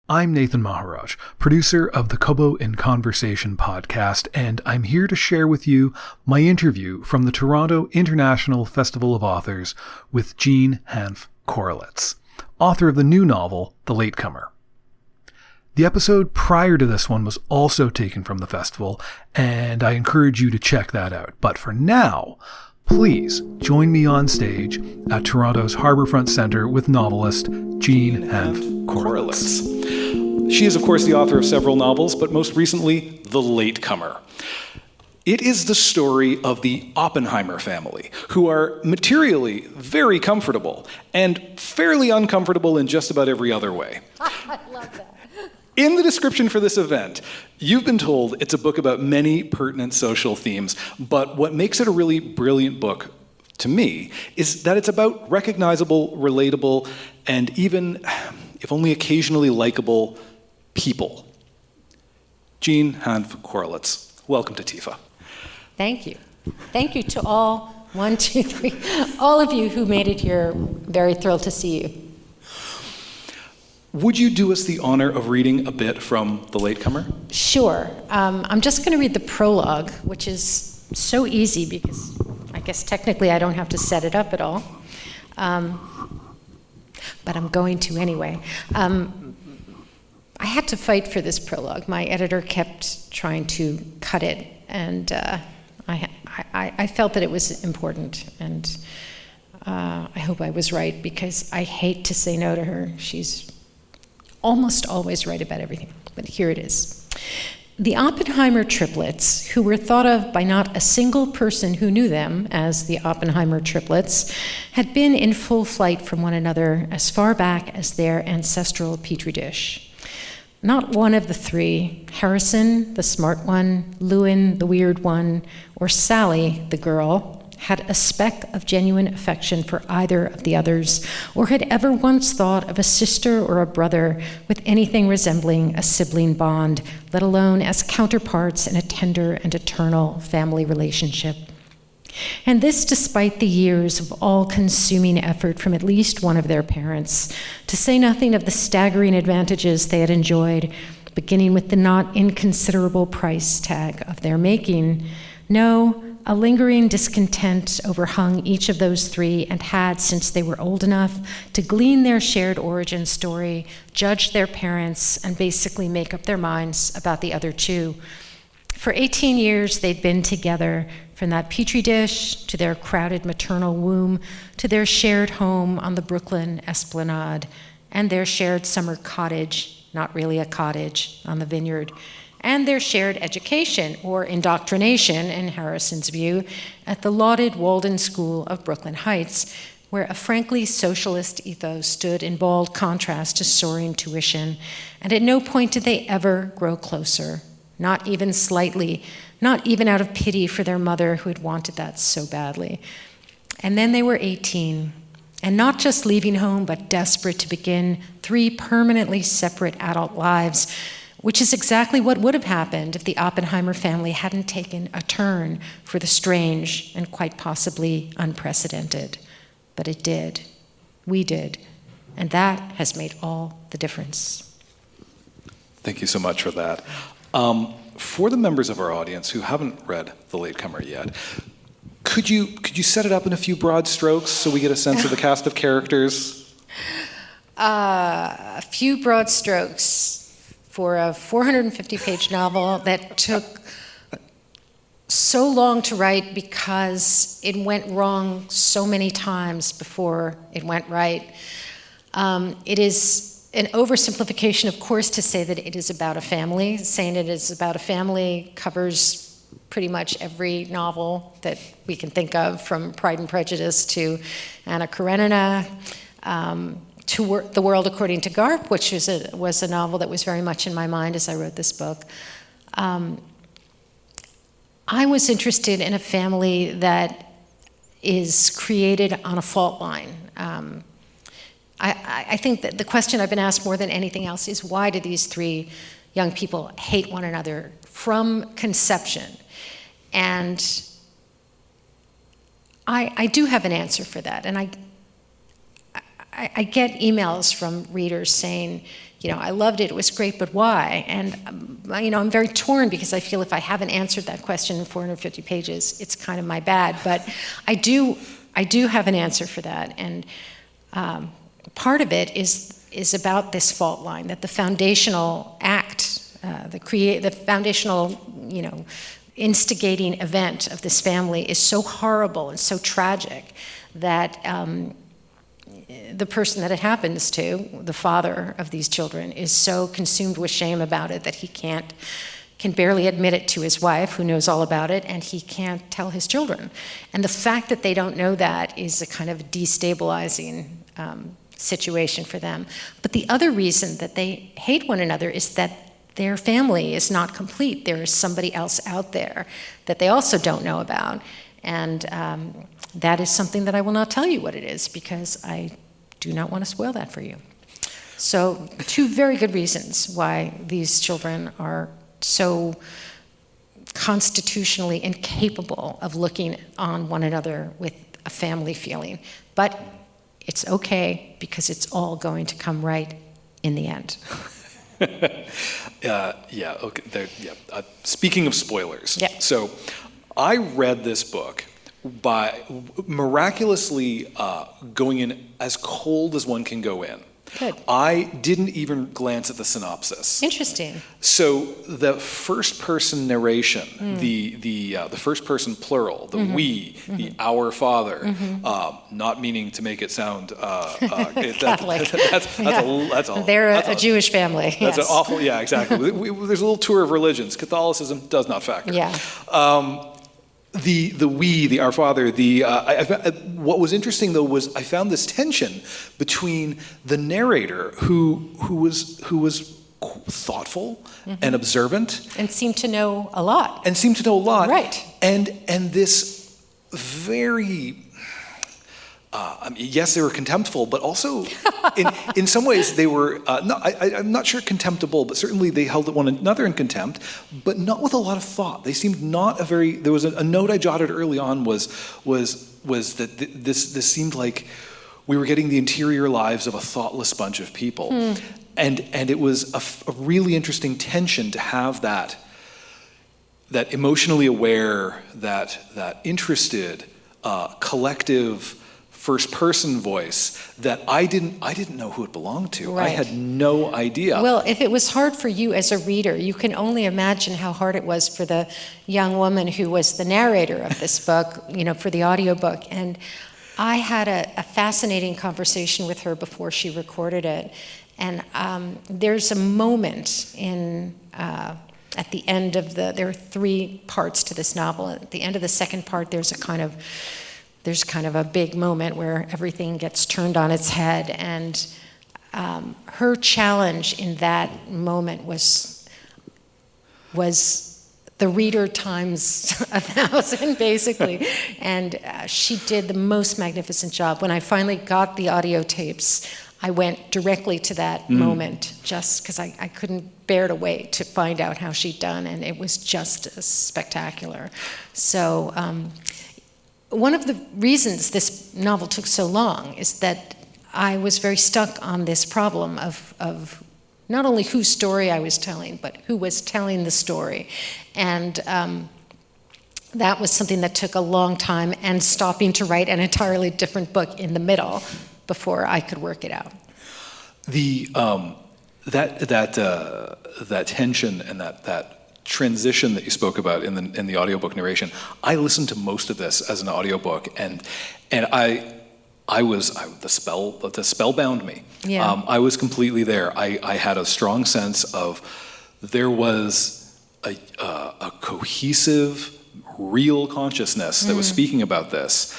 I'm Nathan Maharaj, producer of the Kobo in Conversation podcast, and I'm here to share with you my interview from the Toronto International Festival of Authors with Jean Hanff Korelitz, author of the new novel, The Latecomer. The episode prior to this one was also taken from the festival, and I encourage you to check that out. But for now, please join me on stage at Toronto's Harbourfront Centre with novelist Jean Hanff Korelitz. She is, of course, the author of several novels, but most recently, The Latecomer. It is the story of the Oppenheimer family, who are materially very comfortable and fairly uncomfortable in just about every other way. I love that. In the description for this event, you've been told it's a book about many pertinent social themes, but what makes it a really brilliant book, to me, is that it's about recognizable, relatable, and even, if only occasionally likable, people. Jean Hanff Korelitz, welcome to TIFA. Thank you. Thank you to all, 1, 2, 3, all of you who made it here. Very thrilled to see you. Would you do us the honor of reading a bit from The Latecomer? Sure. I'm just going to read the prologue, which is so easy because I guess technically I don't have to set it up at all. But I'm going to anyway. I had to fight for this prologue. My editor kept trying to cut it, and I felt that it was important, and I hope I was right, because I hate to say no to her. She's almost always right about everything, but here it is. The Oppenheimer triplets, who were thought of by not a single person who knew them as the Oppenheimer triplets, had been in full flight from one another as far back as their ancestral petri dish. Not one of the three, Harrison, the smart one, Lewin, the weird one, or Sally, the girl, had a speck of genuine affection for either of the others, or had ever once thought of a sister or a brother with anything resembling a sibling bond, let alone as counterparts in a tender and eternal family relationship. And this despite the years of all-consuming effort from at least one of their parents, to say nothing of the staggering advantages they had enjoyed, beginning with the not inconsiderable price tag of their making. No, a lingering discontent overhung each of those three and had, since they were old enough to glean their shared origin story, judge their parents, and basically make up their minds about the other two. For 18 years, they'd been together, from that petri dish to their crowded maternal womb to their shared home on the Brooklyn Esplanade and their shared summer cottage, not really a cottage, on the vineyard, and their shared education, or indoctrination, in Harrison's view, at the lauded Walden School of Brooklyn Heights, where a frankly socialist ethos stood in bald contrast to soaring tuition, and at no point did they ever grow closer, not even slightly, not even out of pity for their mother who had wanted that so badly. And then they were 18, and not just leaving home, but desperate to begin 3 permanently separate adult lives, which is exactly what would have happened if the Oppenheimer family hadn't taken a turn for the strange and quite possibly unprecedented. But it did. We did. And that has made all the difference. Thank you so much for that. For the members of our audience who haven't read The Latecomer yet, could you set it up in a few broad strokes so we get a sense of the cast of characters? A few broad strokes for a 450-page novel that took so long to write because it went wrong so many times before it went right. It is an oversimplification, of course, to say that it is about a family. Saying it is about a family covers pretty much every novel that we can think of, from Pride and Prejudice to Anna Karenina, to The World According to Garp, which was a novel that was very much in my mind as I wrote this book. I was interested in a family that is created on a fault line. I think that the question I've been asked more than anything else is, why do these 3 young people hate one another from conception? And I do have an answer for that. And I get emails from readers saying, I loved it, it was great, but why? And, I'm very torn because I feel if I haven't answered that question in 450 pages, it's kind of my bad. But I do have an answer for that. And part of it is about this fault line, that the foundational act, the foundational, instigating event of this family is so horrible and so tragic that the person that it happens to, the father of these children, is so consumed with shame about it that he can barely admit it to his wife, who knows all about it, and he can't tell his children. And the fact that they don't know that is a kind of destabilizing situation for them. But the other reason that they hate one another is that their family is not complete. There is somebody else out there that they also don't know about. And that is something that I will not tell you what it is, because I do not want to spoil that for you. So 2 very good reasons why these children are so constitutionally incapable of looking on one another with a family feeling. But it's okay, because it's all going to come right in the end. Okay. Speaking of spoilers, yeah. So I read this book by miraculously going in as cold as one can go in. Good. I didn't even glance at the synopsis. Interesting. So the first person narration, the first person plural, the we, the our Father, not meaning to make it sound Catholic. That's a They're a Jewish family. That's yes. an awful, yeah, exactly. There's a little tour of religions. Catholicism does not factor. Yeah. The we, the Our Father, what was interesting though was I found this tension between the narrator who was thoughtful and observant and seemed to know a lot. Right. And this very yes, they were contemptful, but also in some ways they were, I'm not sure contemptible, but certainly they held one another in contempt, but not with a lot of thought. They seemed not there was a note I jotted early on was that this seemed like we were getting the interior lives of a thoughtless bunch of people. And it was a really interesting tension to have that emotionally aware, that interested, collective, first-person voice that I didn't know who it belonged to. Right. I had no idea. Well, if it was hard for you as a reader, you can only imagine how hard it was for the young woman who was the narrator of this book, for the audiobook. And I had a fascinating conversation with her before she recorded it. And there's a moment at the end of there are 3 parts to this novel. At the end of the second part, there's kind of a big moment where everything gets turned on its head, and her challenge in that moment was the reader times 1,000, basically, and she did the most magnificent job. When I finally got the audio tapes, I went directly to that moment, just because I couldn't bear to wait to find out how she'd done, and it was just spectacular. So. One of the reasons this novel took so long is that I was very stuck on this problem of not only whose story I was telling, but who was telling the story. And that was something that took a long time, and stopping to write an entirely different book in the middle before I could work it out. That tension and that transition that you spoke about in the audiobook narration, I listened to most of this as an audiobook, and the spell bound me. Yeah. I was completely there. I had a strong sense of there was a cohesive, real consciousness that was speaking about this.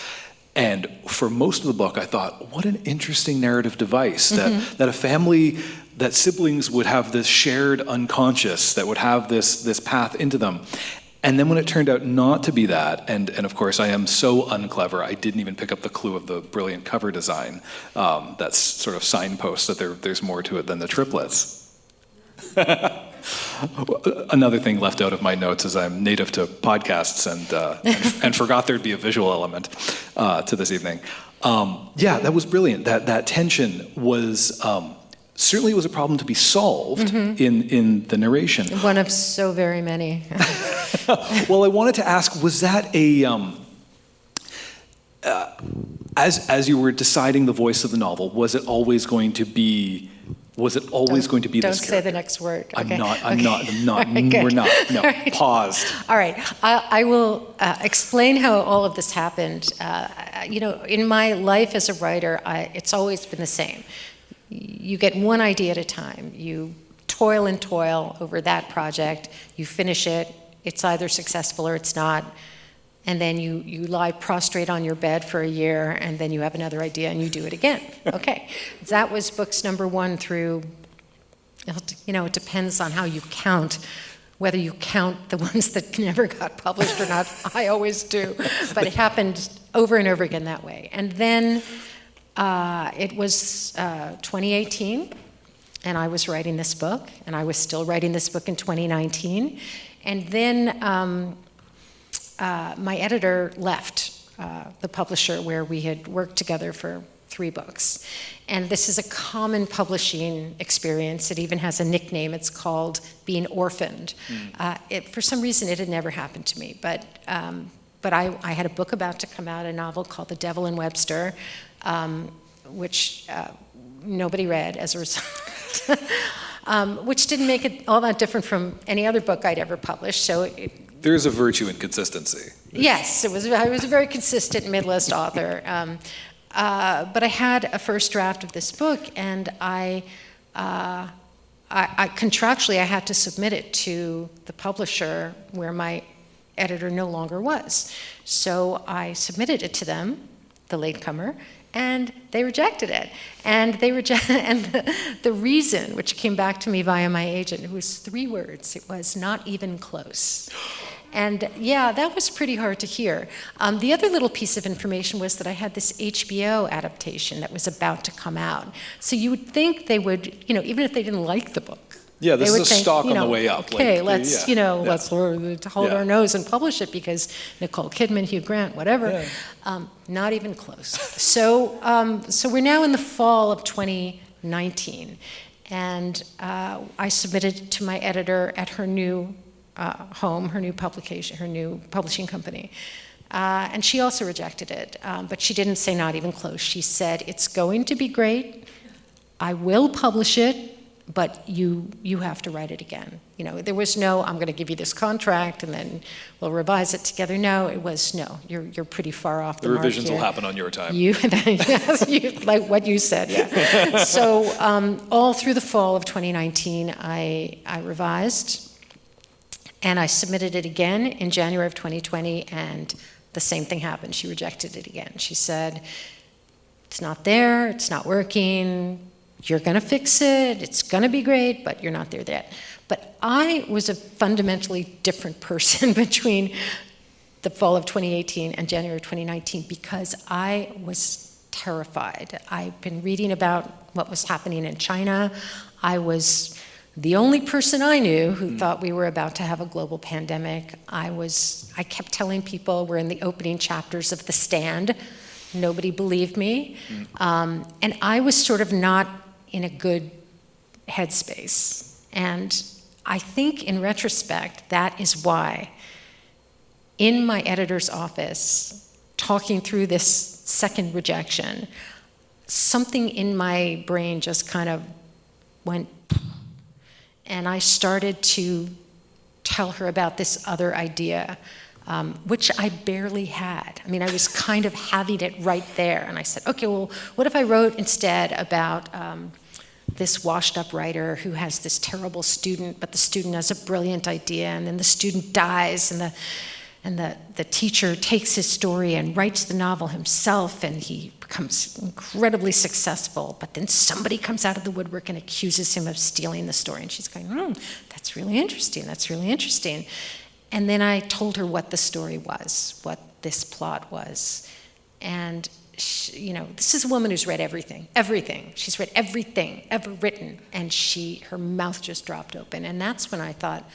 And for most of the book, I thought, what an interesting narrative device, that a family, that siblings would have this shared unconscious, that would have this path into them. And then when it turned out not to be that, and of course I am so unclever, I didn't even pick up the clue of the brilliant cover design. That's sort of signposts that there's more to it than the triplets. Another thing left out of my notes is I'm native to podcasts and forgot there'd be a visual element to this evening. That was brilliant. That tension was certainly it was a problem to be solved in the narration. One of so very many. Well, I wanted to ask, was that as you were deciding the voice of the novel, was it always going to be this character? Don't say the next word. Okay. I'm not, Right, we're not, no, right. paused. All right, I will explain how all of this happened. In my life as a writer, it's always been the same. You get one idea at a time. You toil and toil over that project. You finish it. It's either successful or it's not. And then you lie prostrate on your bed for a year, and then you have another idea and you do it again. Okay, that was books number 1 through, it depends on how you count, whether you count the ones that never got published or not. I always do, but it happened over and over again that way. And then it was 2018, and I was writing this book, and I was still writing this book in 2019. And then my editor left the publisher where we had worked together for 3 books. And this is a common publishing experience. It even has a nickname. It's called being orphaned. For some reason, it had never happened to me. But I had a book about to come out, a novel called The Devil and Webster, which nobody read as a result, which didn't make it all that different from any other book I'd ever published. So There's a virtue in consistency. Yes, I was a very consistent mid-list author. But I had a first draft of this book, and I contractually I had to submit it to the publisher where my editor no longer was. So I submitted it to them, the Latecomer, and they rejected it. And the reason, which came back to me via my agent, it was 3 words. It was not even close. And yeah, that was pretty hard to hear. The other little piece of information was that I had this HBO adaptation that was about to come out. So you would think they would, even if they didn't like the book, yeah, this they is would a think, stock on the way up. Okay, let's hold our nose and publish it because Nicole Kidman, Hugh Grant, whatever. Yeah. Not even close. So we're now in the fall of 2019, and I submitted to my editor at her new home, her new publishing company. And she also rejected it, but she didn't say not even close. She said, it's going to be great, I will publish it, but you have to write it again. There was no, I'm going to give you this contract and then we'll revise it together. No, it was no, you're pretty far off the mark. The revisions will happen on your time. Like what you said, yeah. So all through the fall of 2019, I revised. And I submitted it again in January of 2020, and the same thing happened. She rejected it again. She said, it's not there, it's not working, you're gonna fix it, it's gonna be great, but you're not there yet. But I was a fundamentally different person between the fall of 2018 and January 2019 because I was terrified. I've been reading about what was happening in China. I was the only person I knew who thought we were about to have a global pandemic. I kept telling people we're in the opening chapters of The Stand. Nobody believed me. And I was sort of not in a good headspace. And I think in retrospect, that is why in my editor's office, talking through this second rejection, something in my brain just kind of went, and I started to tell her about this other idea, which I barely had. I mean, I was kind of having it right there. And I said, okay, well, what if I wrote instead about this washed-up writer who has this terrible student, but the student has a brilliant idea, and then the student dies, and the teacher takes his story and writes the novel himself, and he becomes incredibly successful, but then somebody comes out of the woodwork and accuses him of stealing the story. And she's going, that's really interesting, that's really interesting. And then I told her what the story was, what this plot was. And she, this is a woman who's read everything. She's read everything ever written, and her mouth just dropped open. And that's when I thought,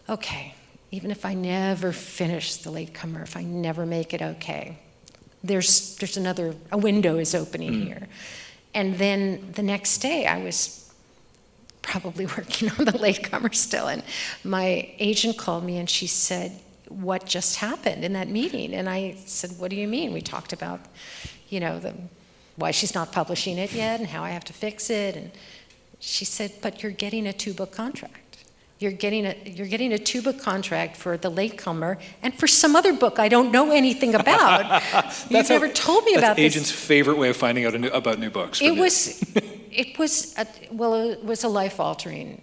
okay, even if I never finish The Latecomer, if I never make it okay, there's a window is opening here. And then the next day I was probably working on The Latecomer still. And my agent called me and she said, what just happened in that meeting? And I said, what do you mean? We talked about, why she's not publishing it yet and how I have to fix it. And she said, but you're getting a 2-book contract. You're getting a 2-book contract for The Latecomer and for some other book I don't know anything about. You've never told me about this. That's agent's favorite way of finding out about new books. It was a life-altering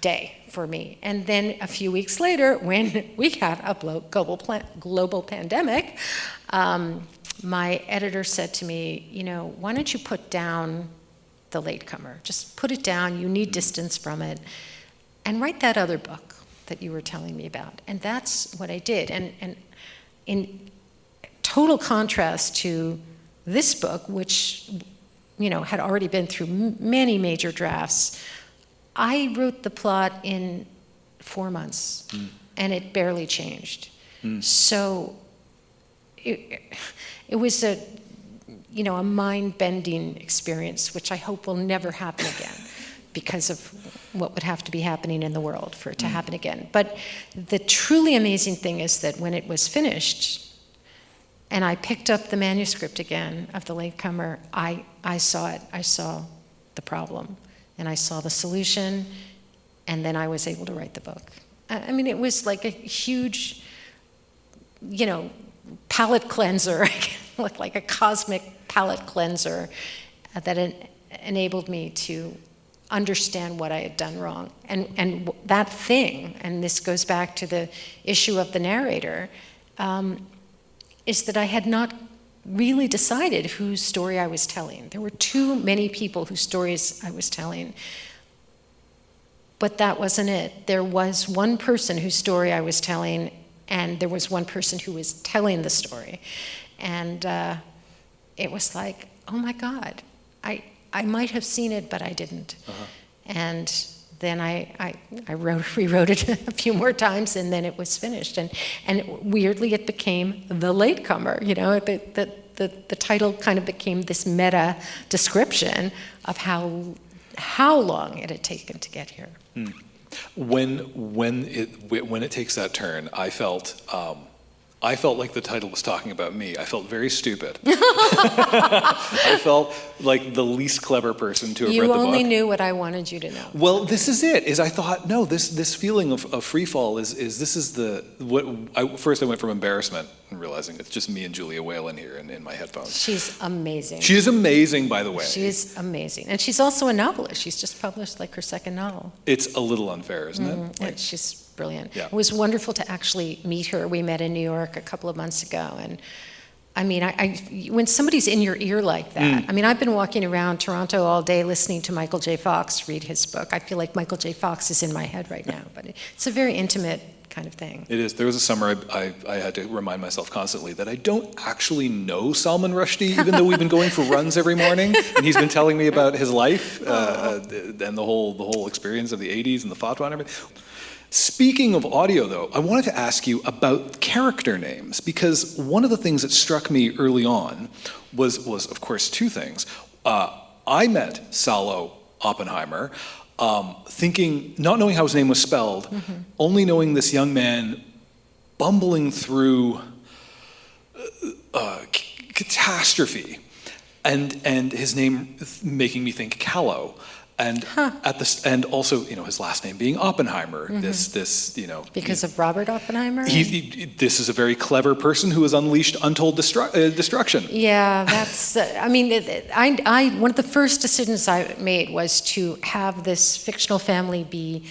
day for me. And then a few weeks later, when we had a global pandemic, my editor said to me, why don't you put down The Latecomer? Just put it down. You need distance from it. And write that other book that you were telling me about. And that's what I did. And in total contrast to this book, which had already been through many major drafts, I wrote the plot in 4 months, and it barely changed. So it was a mind-bending experience, which I hope will never happen again, because of what would have to be happening in the world for it to happen again. But the truly amazing thing is that when it was finished, and I picked up the manuscript again of The Latecomer, I saw it. I saw the problem, and I saw the solution, and then I was able to write the book. I mean, it was like a huge, palate cleanser, like a cosmic palate cleanser that enabled me to understand what I had done wrong. And that thing, and this goes back to the issue of the narrator, is that I had not really decided whose story I was telling. There were too many people whose stories I was telling. But that wasn't it. There was one person whose story I was telling, and there was one person who was telling the story. And it was like, oh my God, I might have seen it, but I didn't. And then I rewrote it a few more times, and then it was finished. And weirdly, it became The Latecomer. The title kind of became this meta description of how long it had taken to get here. When it takes that turn, I felt like the title was talking about me. I felt very stupid. I felt like the least clever person to have read the book. You only knew what I wanted you to know. Well, this is it. I thought, no, this feeling of free fall first I went from embarrassment and realizing it's just me and Julia Whalen here in my headphones. She's amazing. She is amazing, by the way. She is amazing. And she's also a novelist. She's just published her second novel. It's a little unfair, isn't it? And she's brilliant. Yeah. It was wonderful to actually meet her. We met in New York a couple of months ago, and I mean, when somebody's in your ear like that, I mean, I've been walking around Toronto all day listening to Michael J. Fox read his book. I feel like Michael J. Fox is in my head right now, but it's a very intimate kind of thing. It is. There was a summer I had to remind myself constantly that I don't actually know Salman Rushdie, even though we've been going for runs every morning, and he's been telling me about his life and the whole experience of the 80s and the fatwa and everything. Speaking of audio, though, I wanted to ask you about character names, because one of the things that struck me early on was of course, two things. I met Salo Oppenheimer, not knowing how his name was spelled, only knowing this young man bumbling through catastrophe, and his name making me think callow. And and also, his last name being Oppenheimer. Because of Robert Oppenheimer. This is a very clever person who has unleashed untold destruction. Yeah, that's. One of the first decisions I made was to have this fictional family be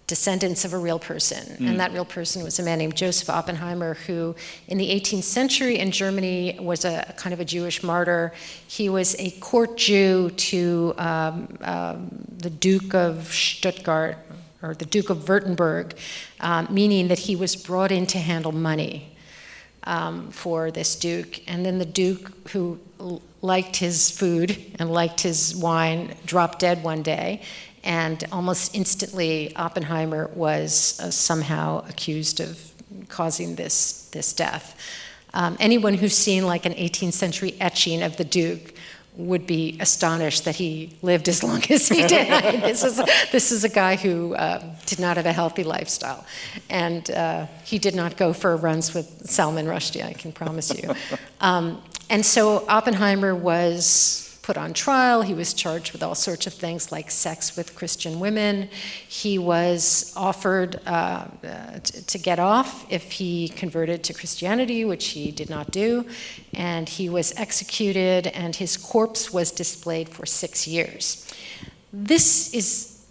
descendants of a real person, and that real person was a man named Joseph Oppenheimer, who in the 18th century in Germany was a kind of a Jewish martyr. He was a court Jew to the Duke of Stuttgart, or the Duke of Württemberg, meaning that he was brought in to handle money for this Duke. And then the Duke, who liked his food and liked his wine, dropped dead one day. And almost instantly, Oppenheimer was somehow accused of causing this death. Anyone who's seen like an 18th century etching of the Duke would be astonished that he lived as long as he did. I mean, this is a guy who did not have a healthy lifestyle, and he did not go for runs with Salman Rushdie, I can promise you. And so Oppenheimer was put on trial. He was charged with all sorts of things like sex with Christian women. He was offered to get off if he converted to Christianity, which he did not do. And he was executed, and his corpse was displayed for 6 years. This is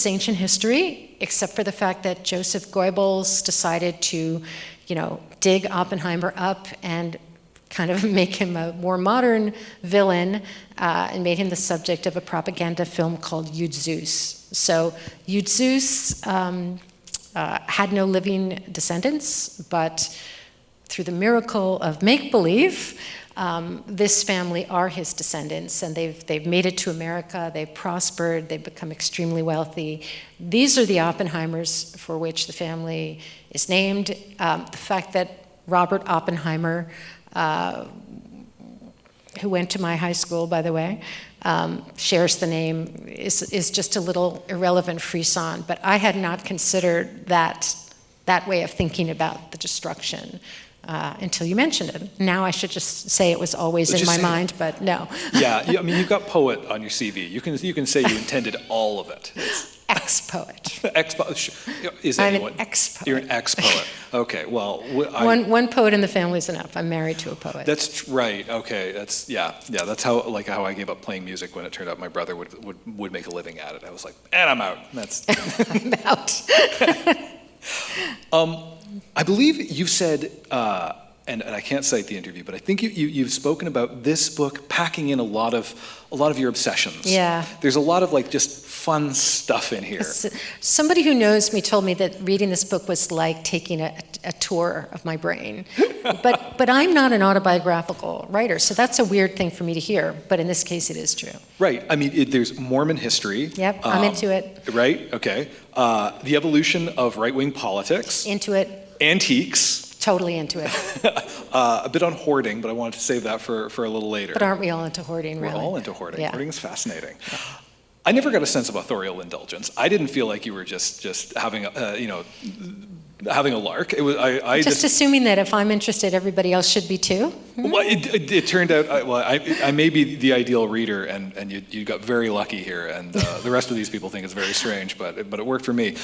ancient history, except for the fact that Joseph Goebbels decided to, dig Oppenheimer up and kind of make him a more modern villain, and made him the subject of a propaganda film called Yud Zeus. So Yud Zeus had no living descendants, but through the miracle of make-believe, this family are his descendants, and they've made it to America, they've prospered, they've become extremely wealthy. These are the Oppenheimers for which the family is named. The fact that Robert Oppenheimer, who went to my high school, by the way, shares the name is just a little irrelevant frisson. But I had not considered that way of thinking about the destruction until you mentioned it. Now I should just say it was always in my mind, but no. Yeah, I mean, you've got poet on your CV. You can say you intended all of it. Ex-poet. Is I'm anyone? an ex-poet. You're an ex-poet. Okay, well, one poet in the family is enough. I'm married to a poet. That's right. Okay, that's That's how I gave up playing music when it turned out my brother would make a living at it. I was like, and I'm out. That's I'm out. I believe you said, and I can't cite the interview, but I think you've spoken about this book packing in a lot of your obsessions. Yeah. There's a lot of just fun stuff in here. Somebody who knows me told me that reading this book was like taking a tour of my brain. But I'm not an autobiographical writer, so that's a weird thing for me to hear. But in this case, it is true. Right. I mean, there's Mormon history. Yep, I'm into it. Right. Okay. The evolution of right-wing politics. Into it. Antiques. Totally into it. A bit on hoarding, but I wanted to save that for a little later. But aren't we all into hoarding, really? We're all into hoarding. Yeah. Hoarding is fascinating. Yeah. I never got a sense of authorial indulgence. I didn't feel like you were just having having a lark. It was I just assuming that if I'm interested, everybody else should be too. Well, it turned out I may be the ideal reader, and you got very lucky here, and the rest of these people think it's very strange, but it worked for me.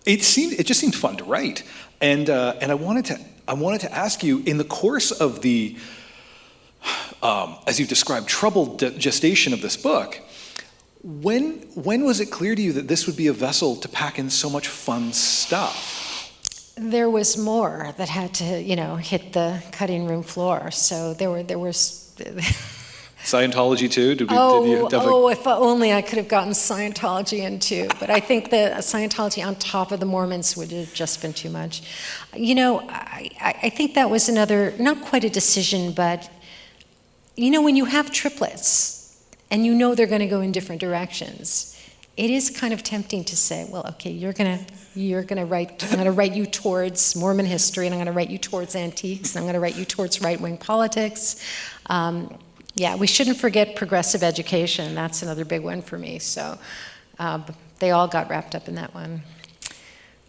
It just seemed fun to write, and I wanted to ask you, in the course of the as you've described, troubled gestation of this book. When was it clear to you that this would be a vessel to pack in so much fun stuff? There was more that had to, hit the cutting room floor. So there was. Scientology too? Did you if only I could have gotten Scientology in too. But I think the Scientology on top of the Mormons would have just been too much. I think that was another, not quite a decision, but when you have triplets, and they're going to go in different directions, it is kind of tempting to say, well, okay, I'm going to write you towards Mormon history, and I'm going to write you towards antiques, and I'm going to write you towards right-wing politics. We shouldn't forget progressive education. That's another big one for me. So they all got wrapped up in that one.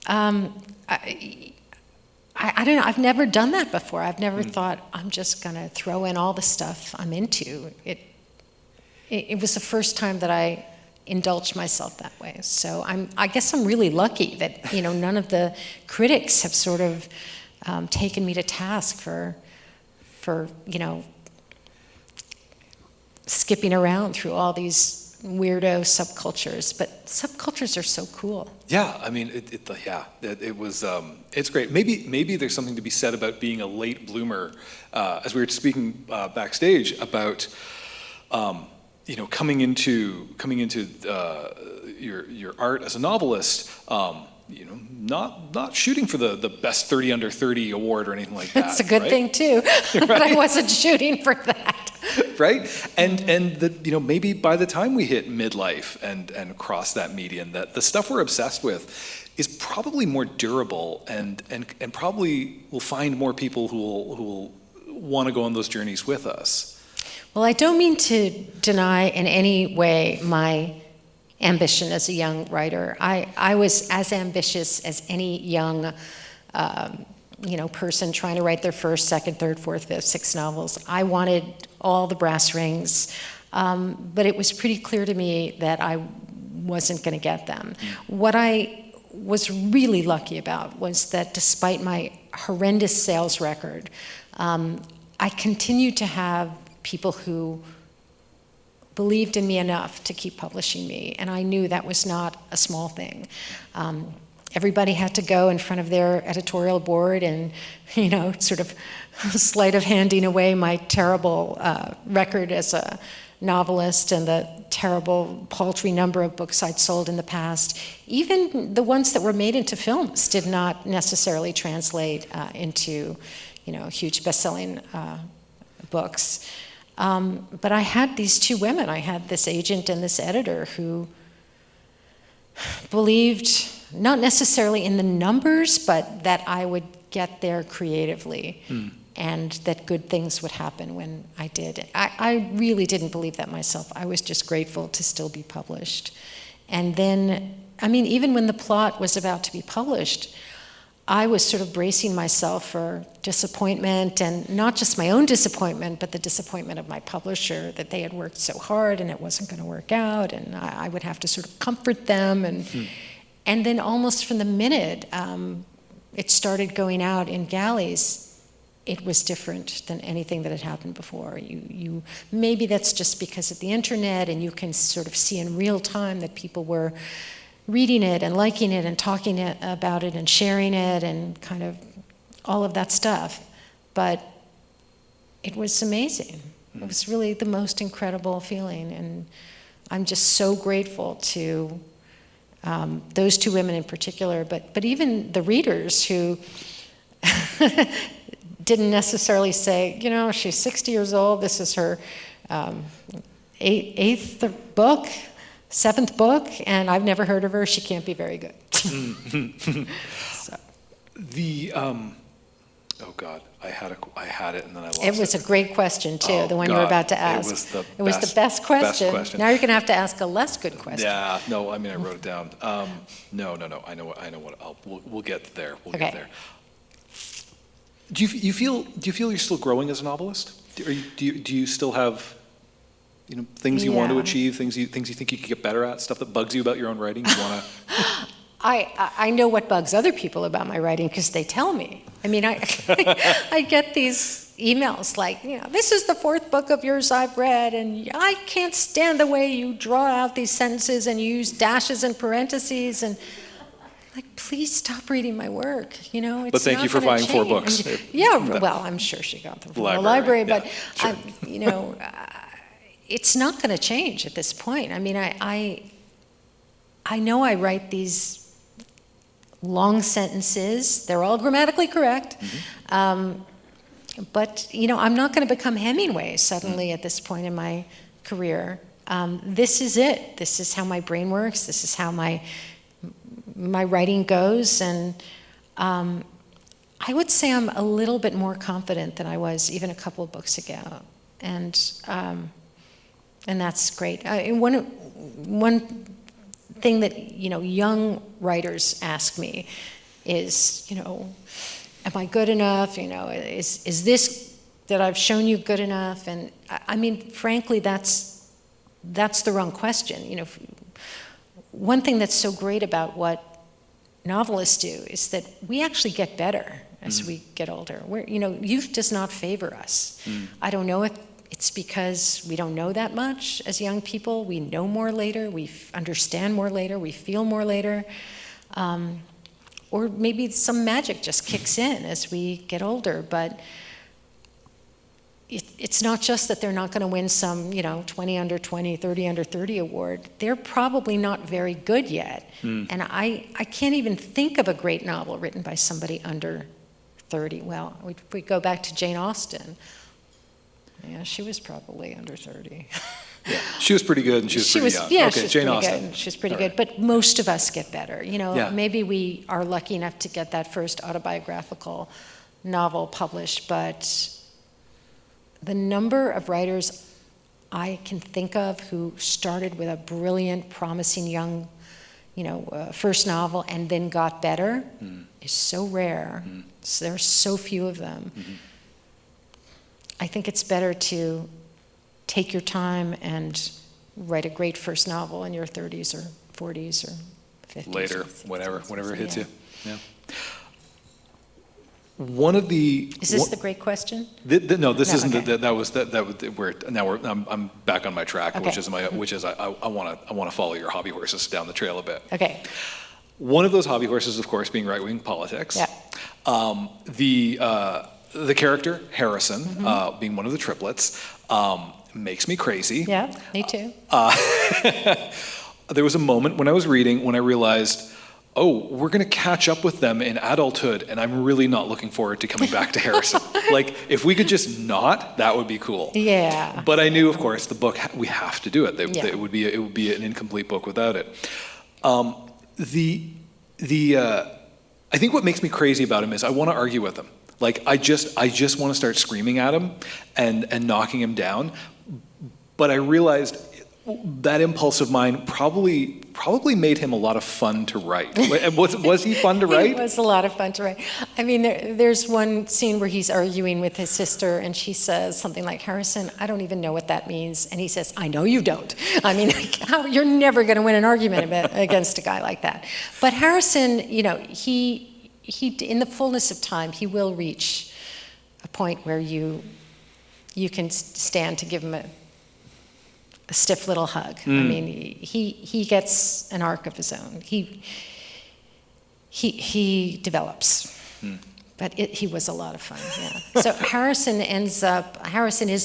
I don't know. I've never done that before. I've never thought, I'm just going to throw in all the stuff I'm into. It was the first time that I indulged myself that way. So I guess I'm really lucky that none of the critics have sort of taken me to task for skipping around through all these weirdo subcultures. But subcultures are so cool. Yeah, I mean, it was. It's great. Maybe there's something to be said about being a late bloomer. As we were speaking backstage about. Coming into your art as a novelist, not shooting for the best 30 under 30 award or anything like that. That's a good thing too. Right? But I wasn't shooting for that. Right? And maybe by the time we hit midlife and cross that median, that the stuff we're obsessed with is probably more durable and probably will find more people who will want to go on those journeys with us. Well, I don't mean to deny in any way my ambition as a young writer. I was as ambitious as any young person trying to write their first, second, third, fourth, fifth, sixth novels. I wanted all the brass rings, but it was pretty clear to me that I wasn't going to get them. What I was really lucky about was that despite my horrendous sales record, I continued to have people who believed in me enough to keep publishing me, and I knew that was not a small thing. Everybody had to go in front of their editorial board and, sort of sleight of handing away my terrible record as a novelist and the terrible paltry number of books I'd sold in the past. Even the ones that were made into films did not necessarily translate into, huge best-selling books. But I had these two women. I had this agent and this editor who believed not necessarily in the numbers, but that I would get there creatively and that good things would happen when I did. I really didn't believe that myself. I was just grateful to still be published. And then, even when the plot was about to be published, I was sort of bracing myself for disappointment, and not just my own disappointment, but the disappointment of my publisher, that they had worked so hard and it wasn't going to work out, and I would have to sort of comfort them. And then almost from the minute it started going out in galleys, it was different than anything that had happened before. You maybe that's just because of the internet, and you can sort of see in real time that people were reading it and liking it and talking about it and sharing it and kind of all of that stuff. But it was amazing. It was really the most incredible feeling, and I'm just so grateful to those two women in particular, but even the readers who didn't necessarily say, she's 60 years old, this is her eighth book, seventh book, and I've never heard of her, she can't be very good. So. Oh God, I had it and then I lost it. It was a great question too, the one God, you were about to ask. It was the best question. Now you're going to have to ask a less good question. Yeah, no, I wrote it down. No, I know what. We'll get there. We'll get there. Do you feel you're still growing as a novelist? Do you still have things you want to achieve, things you think you could get better at, stuff that bugs you about your own writing? You want to? I know what bugs other people about my writing because they tell me. I get these emails like, this is the fourth book of yours I've read, and I can't stand the way you draw out these sentences and you use dashes and parentheses, and please stop reading my work. It's but thank you for buying 4 books. Well, I'm sure she got them from the library, but sure. It's not going to change at this point. I know I write these long sentences. They're all grammatically correct. But, I'm not going to become Hemingway suddenly at this point in my career. This is it. This is how my brain works. This is how my writing goes. And I would say I'm a little bit more confident than I was even a couple of books ago. And that's great. One thing that young writers ask me is, am I good enough? Is this that I've shown you good enough? And frankly, that's the wrong question. One thing that's so great about what novelists do is that we actually get better as we get older. Youth does not favor us. I don't know if it's because we don't know that much as young people. We know more later, we understand more later, we feel more later. Or maybe some magic just kicks in as we get older. But it's not just that they're not going to win some, 20 under 20, 30 under 30 award. They're probably not very good yet. And I can't even think of a great novel written by somebody under 30. Well, we go back to Jane Austen. Yeah, she was probably under 30. Yeah, she was pretty good and she was pretty young. Yeah, okay, Jane Austen. She was pretty good, but most of us get better. Maybe we are lucky enough to get that first autobiographical novel published, but the number of writers I can think of who started with a brilliant, promising young, first novel and then got better is so rare. So there are so few of them. I think it's better to take your time and write a great first novel in your 30s or 40s or 50s. Later, whenever it hits you. Yeah. One of the Is this the great question? No, this isn't. Okay. I'm back on my track, Okay. which is I want to follow your hobby horses down the trail a bit. Okay. One of those hobby horses, of course, being right-wing politics. Yeah. The character Harrison, being one of the triplets, makes me crazy. Yeah, me too. There was a moment when I was reading when I realized, oh, we're going to catch up with them in adulthood, and I'm really not looking forward to coming back to Harrison. Like, if we could just not, that would be cool. Yeah. But I knew, of course, the book, we have to do it. Yeah. It would be an incomplete book without it. I think what makes me crazy about him is I want to argue with him. Like, I just want to start screaming at him and knocking him down. But I realized that impulse of mine probably made him a lot of fun to write. Was he fun to write? It was a lot of fun to write. I mean, there's one scene where he's arguing with his sister, and she says something like, "Harrison, I don't even know what that means." And he says, "I know you don't." I mean, you're never going to win an argument against a guy like that. But Harrison, he in the fullness of time, he will reach a point where you can stand to give him a stiff little hug. I mean, he gets an arc of his own. He develops. But he was a lot of fun, yeah. So Harrison is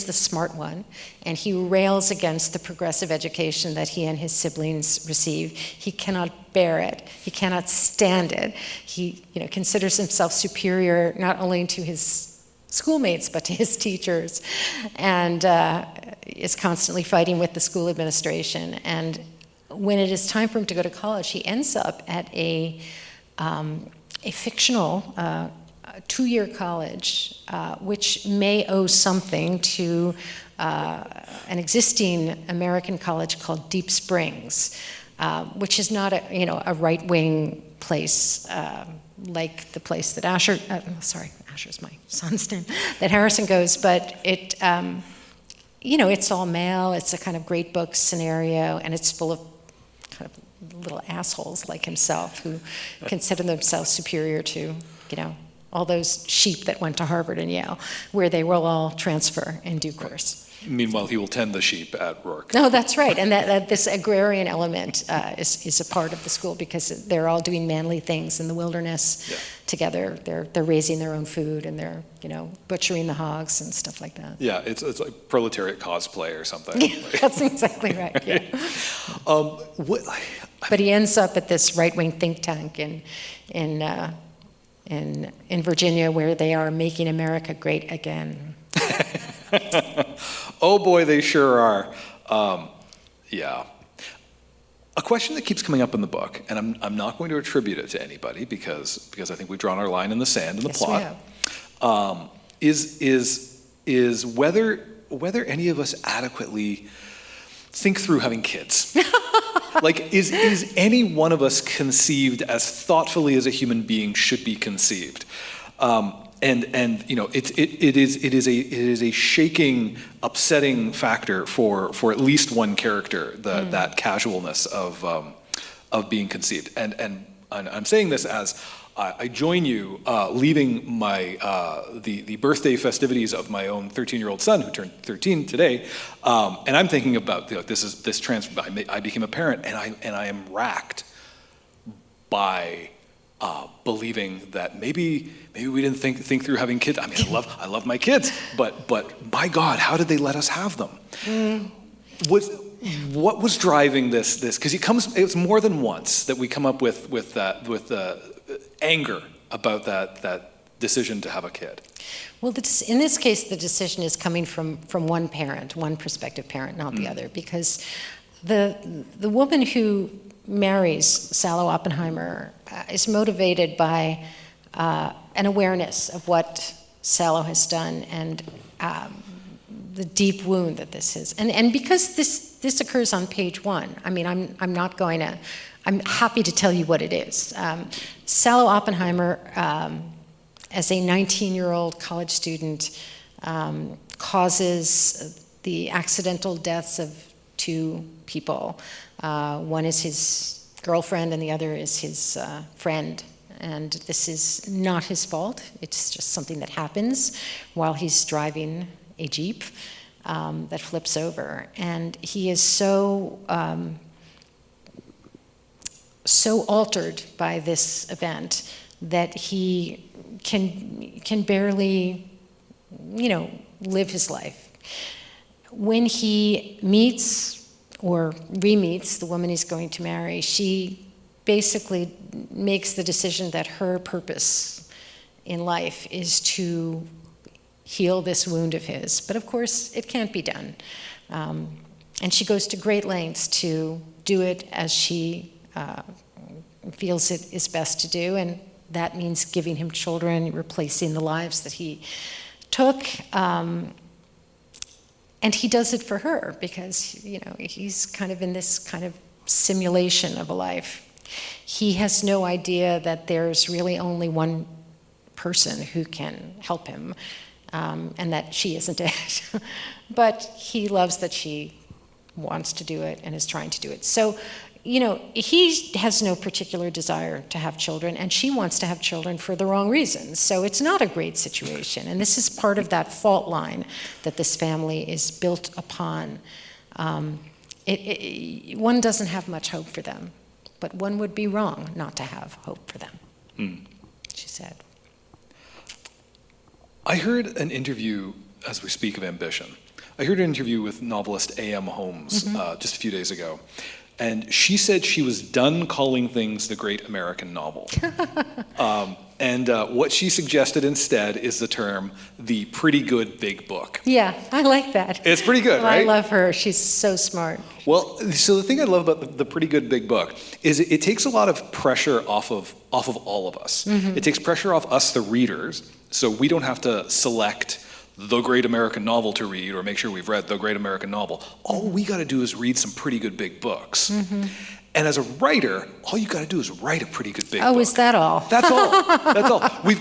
the smart one, and he rails against the progressive education that he and his siblings receive. He cannot bear it. He cannot stand it. He, considers himself superior not only to his schoolmates, but to his teachers, and is constantly fighting with the school administration. And when it is time for him to go to college, he ends up at a fictional 2-year college, which may owe something to an existing American college called Deep Springs, which is not a right-wing place like the place that Asher's my son's name, that Harrison goes, but it's all male, it's a kind of great book scenario, and it's full of kind of little assholes like himself who consider themselves superior to, all those sheep that went to Harvard and Yale, where they will all transfer in due course. Meanwhile, he will tend the sheep at Rourke. No, that's right, and that this agrarian element is a part of the school because they're all doing manly things in the wilderness together. They're raising their own food and they're butchering the hogs and stuff like that. Yeah, it's like proletariat cosplay or something. That's exactly right. Yeah. But he ends up at this right-wing think tank in Virginia, where they are making America great again. Oh boy, they sure are. Yeah. A question that keeps coming up in the book, and I'm not going to attribute it to anybody because I think we've drawn our line in the sand in the plot. Is whether any of us adequately think through having kids. Like, is any one of us conceived as thoughtfully as a human being should be conceived? And it is a shaking, upsetting factor for at least one character, that casualness of being conceived. And I'm saying this as I join you leaving my the birthday festivities of my own 13-year-old son who turned 13 today, and I'm thinking about this transfer. I became a parent, and I am racked by believing that maybe we didn't think through having kids. I mean, I love my kids, but my God, how did they let us have them? What was driving this? Because it's more than once that we come up with anger about that decision to have a kid. Well, in this case, the decision is coming from one parent, one prospective parent, not the other, because the woman who marries Salo Oppenheimer is motivated by an awareness of what Salo has done and deep wound that this is. And because this occurs on page 1, I mean, I'm happy to tell you what it is. Salo Oppenheimer, as a 19-year-old college student, causes the accidental deaths of 2 people. One is his girlfriend and the other is his friend. And this is not his fault. It's just something that happens while he's driving a Jeep that flips over. And he is so altered by this event that he can barely, live his life. When he meets or re-meets the woman he's going to marry, she basically makes the decision that her purpose in life is to heal this wound of his. But of course, it can't be done. And she goes to great lengths to do it as she feels it is best to do, and that means giving him children, replacing the lives that he took. And he does it for her because, he's kind of in this kind of simulation of a life. He has no idea that there's really only one person who can help him, and that she isn't it. But he loves that she wants to do it and is trying to do it. So, he has no particular desire to have children, and she wants to have children for the wrong reasons. So it's not a great situation. And this is part of that fault line that this family is built upon. One doesn't have much hope for them, but one would be wrong not to have hope for them, she said. I heard an interview, as we speak of ambition, I heard an interview with novelist A.M. Holmes just a few days ago. And she said she was done calling things the great American novel. And what she suggested instead is the term, the pretty good big book. Yeah, I like that. It's pretty good, right? I love her. She's so smart. Well, so the thing I love about the pretty good big book is it takes a lot of pressure off of all of us. It takes pressure off us, the readers, so we don't have to select the great American novel to read or make sure we've read the great American novel. All we got to do is read some pretty good big books. And as a writer, all you got to do is write a pretty good big book. Oh, is that all? That's all. That's all. We've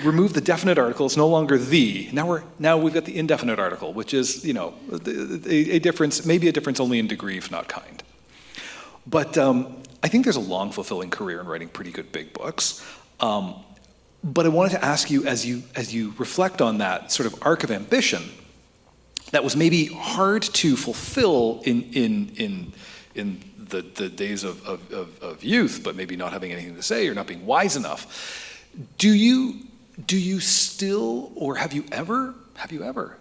removed the definite article. It's no longer the. Now we've got the indefinite article, which is a difference, maybe a difference only in degree, if not kind. But I think there's a long, fulfilling career in writing pretty good big books. But I wanted to ask you, as you reflect on that sort of arc of ambition, that was maybe hard to fulfill in the days of youth, but maybe not having anything to say or not being wise enough. Do you still, or have you ever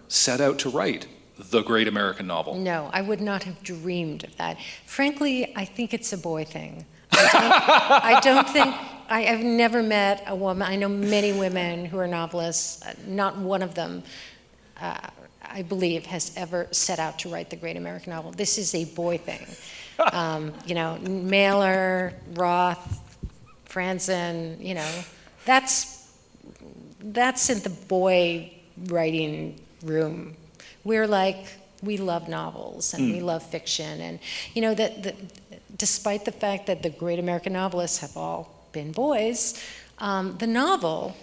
set out to write the great American novel? No, I would not have dreamed of that. Frankly, I think it's a boy thing. I've never met a woman. I know many women who are novelists. Not one of them, I believe, has ever set out to write the great American novel. This is a boy thing. Mailer, Roth, Franzen, that's in the boy writing room. We love novels and we love fiction, and despite the fact that the great American novelists have all been boys, the novel,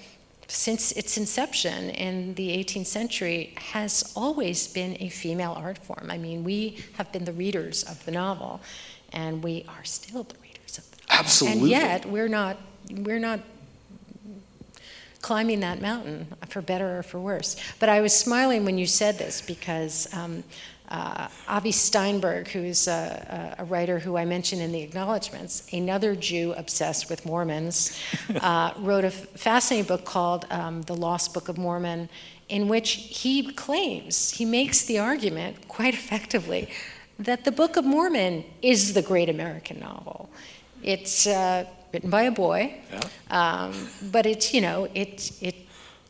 since its inception in the 18th century, has always been a female art form. I mean, we have been the readers of the novel, and we are still the readers of the novel. Absolutely. And yet, we're not climbing that mountain, for better or for worse. But I was smiling when you said this because Avi Steinberg, who's a writer who I mentioned in the acknowledgments, another Jew obsessed with Mormons, wrote a fascinating book called The Lost Book of Mormon, in which he makes the argument quite effectively that the Book of Mormon is the great American novel. It's written by a boy, but it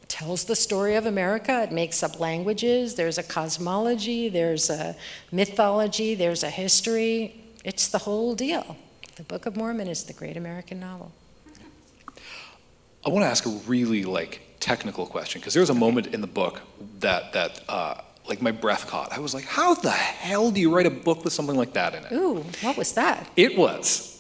tells the story of America. It makes up languages. There's a cosmology. There's a mythology. There's a history. It's the whole deal. The Book of Mormon is the great American novel. I want to ask a really technical question, because there's a moment in the book that like my breath caught. I was like, how the hell do you write a book with something like that in it? Ooh, what was that? It was.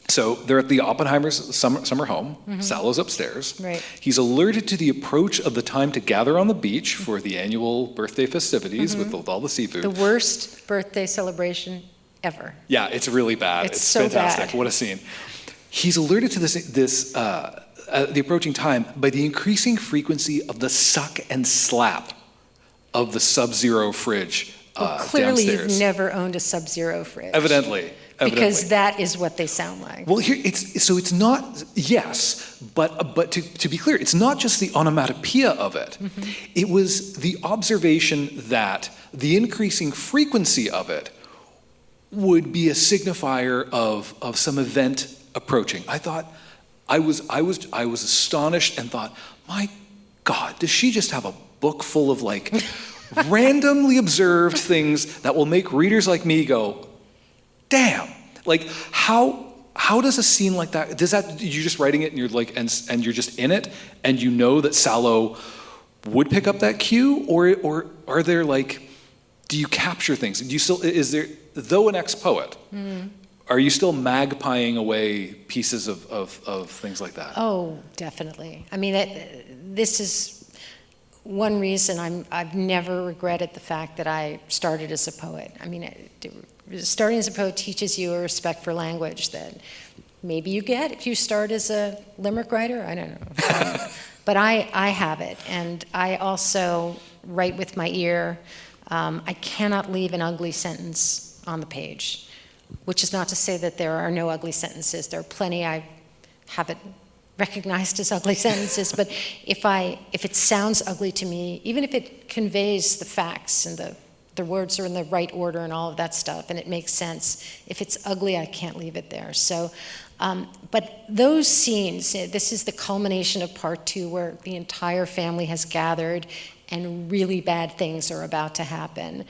So they're at the Oppenheimer's summer home. Sallow's upstairs. Right. He's alerted to the approach of the time to gather on the beach for the annual birthday festivities with all the seafood. The worst birthday celebration ever. Yeah, it's really bad. It's so fantastic. bad. What a scene. He's alerted to the approaching time by the increasing frequency of the suck and slap of the Sub-Zero fridge Clearly, downstairs. you've never owned a Sub-Zero fridge. Evidently. Because that is what they sound like. Well, here it's not, yes, but to be clear, it's not just the onomatopoeia of it. It was the observation that the increasing frequency of it would be a signifier of some event approaching. I thought, I was astonished and thought, my God, does she just have a book full of like randomly observed things that will make readers like me go, damn, like how does a scene like that, you're just writing it and you're like, and you're just in it and you know that Sallow would pick up that cue, or are there like, do you capture things? Do you still, is there, though an ex-poet, are you still magpieing away pieces of things like that? Oh, definitely. I mean, this is one reason I've never regretted the fact that I started as a poet. I mean, starting as a poet teaches you a respect for language that maybe you get if you start as a limerick writer. I don't know. But I have it. And I also write with my ear. I cannot leave an ugly sentence on the page, which is not to say that there are no ugly sentences. There are plenty I haven't recognized as ugly sentences, but if it sounds ugly to me, even if it conveys the facts and the words are in the right order and all of that stuff, and it makes sense, if it's ugly, I can't leave it there. So, but those scenes, this is the culmination of part 2, where the entire family has gathered and really bad things are about to happen.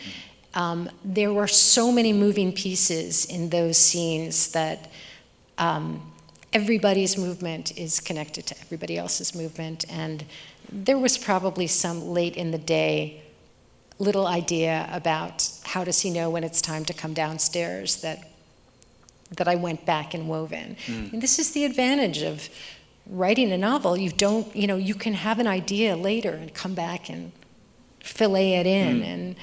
There were so many moving pieces in those scenes that everybody's movement is connected to everybody else's movement, and there was probably some late in the day little idea about how does he know when it's time to come downstairs that I went back and wove in. And this is the advantage of writing a novel. You don't, you can have an idea later and come back and fillet it in, and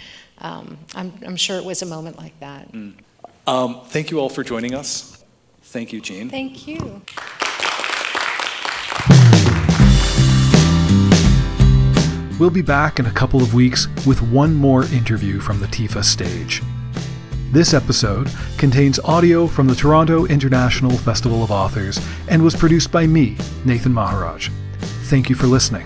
I'm sure it was a moment like that. Thank you all for joining us. Thank you, Jean. Thank you. We'll be back in a couple of weeks with one more interview from the TIFA stage. This episode contains audio from the Toronto International Festival of Authors and was produced by me, Nathan Maharaj. Thank you for listening.